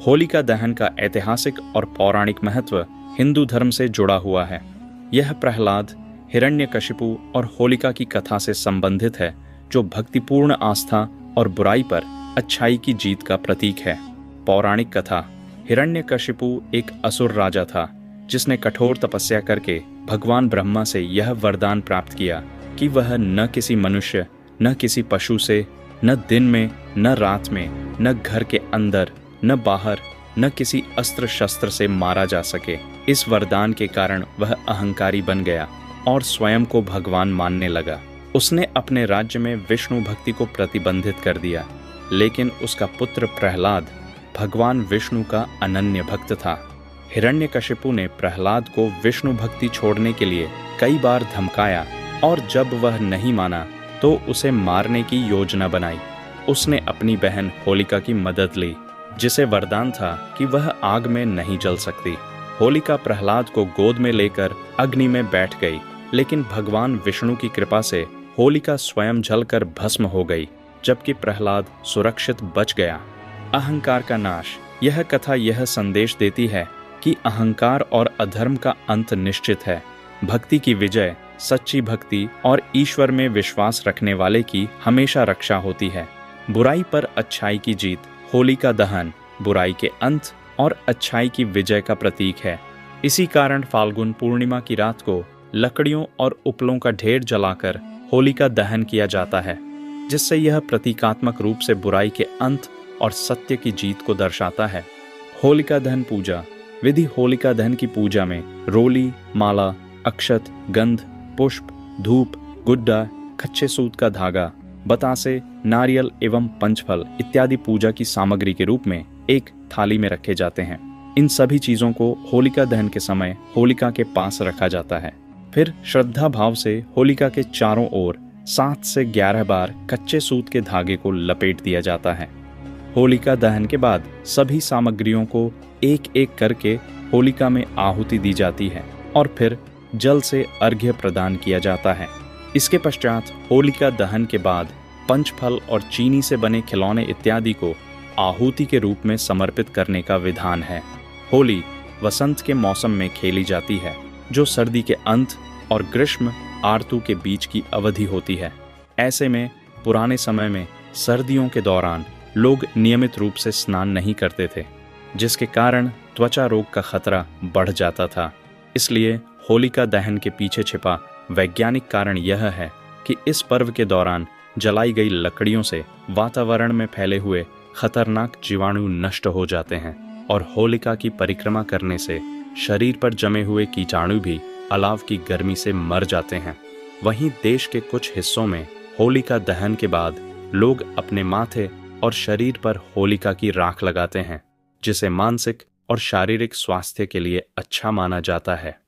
होलिका दहन का ऐतिहासिक और पौराणिक महत्व हिंदू धर्म से जुड़ा हुआ है। यह प्रहलाद, हिरण्यकशिपु और होलिका की कथा से संबंधित है, जो भक्तिपूर्ण आस्था और बुराई पर अच्छाई की जीत का प्रतीक है। पौराणिक कथा। हिरण्यकशिपु एक असुर राजा था, जिसने कठोर तपस्या करके भगवान ब्रह्मा से यह वरदान प्राप्त किया कि वह न किसी मनुष्य, न किसी पशु से, न दिन में, न रात में, न घर के अंदर, न बाहर, न किसी अस्त्र शस्त्र से मारा जा सके। इस वरदान के कारण वह अहंकारी बन गया और स्वयं को भगवान मानने लगा। उसने अपने राज्य में विष्णु भक्ति को प्रतिबंधित कर दिया, लेकिन उसका पुत्र प्रहलाद भगवान विष्णु का अनन्य भक्त था। हिरण्यकशिपु ने प्रहलाद को विष्णु भक्ति छोड़ने के लिए कई बार धमकाया और जब वह नहीं माना तो उसे मारने की योजना बनाई। उसने अपनी बहन होलिका की मदद ली, जिसे वरदान था कि वह आग में नहीं जल सकती। होलिका प्रहलाद को गोद में लेकर अग्नि में बैठ गई, लेकिन भगवान विष्णु की कृपा से होलिका स्वयं जलकर भस्म हो गई, जबकि प्रहलाद सुरक्षित बच गया। अहंकार का नाश। यह कथा यह संदेश देती है कि अहंकार और अधर्म का अंत निश्चित है। भक्ति की विजय, सच्ची भक्ति और ईश्वर में विश्वास रखने वाले की हमेशा रक्षा होती है। बुराई पर अच्छाई की जीत। होलिका दहन बुराई के अंत और अच्छाई की विजय का प्रतीक है। इसी कारण फाल्गुन पूर्णिमा की रात को लकड़ियों और उपलों का ढेर जलाकर होलिका दहन किया जाता है, जिससे यह प्रतीकात्मक रूप से बुराई के अंत और सत्य की जीत को दर्शाता है। होलिका दहन पूजा विधि। होलिका दहन की पूजा में रोली, माला, अक्षत, गंध, पुष्प, धूप, गुड्डा, कच्चे सूत का धागा, बतासे, नारियल एवं पंचफल इत्यादि पूजा की सामग्री के रूप में एक थाली में रखे जाते हैं। इन सभी चीजों को होलिका दहन के समय होलिका के पास रखा जाता है। फिर श्रद्धा भाव से होलिका के चारों ओर 7 से 11 बार कच्चे सूत के धागे को लपेट दिया जाता है। होलिका दहन के बाद सभी सामग्रियों को एक एक करके होलिका में आहुति दी जाती है और फिर जल से अर्घ्य प्रदान किया जाता है। इसके पश्चात होलिका दहन के बाद पंचफल और चीनी से बने खिलौने इत्यादि को आहुति के रूप में समर्पित करने का विधान है। होली वसंत के मौसम में खेली जाती है, जो सर्दी के अंत और ग्रीष्म आर्तु के बीच की अवधि होती है। ऐसे में पुराने समय में सर्दियों के दौरान लोग नियमित रूप से स्नान नहीं करते थे, जिसके कारण त्वचा रोग का खतरा बढ़ जाता था। इसलिए होलिका दहन के पीछे छिपा वैज्ञानिक कारण यह है कि इस पर्व के दौरान जलाई गई लकड़ियों से वातावरण में फैले हुए खतरनाक जीवाणु नष्ट हो जाते हैं और होलिका की परिक्रमा करने से शरीर पर जमे हुए कीटाणु भी अलाव की गर्मी से मर जाते हैं। वहीं देश के कुछ हिस्सों में होलिका दहन के बाद लोग अपने माथे और शरीर पर होलिका की राख लगाते हैं, जिसे मानसिक और शारीरिक स्वास्थ्य के लिए अच्छा माना जाता है।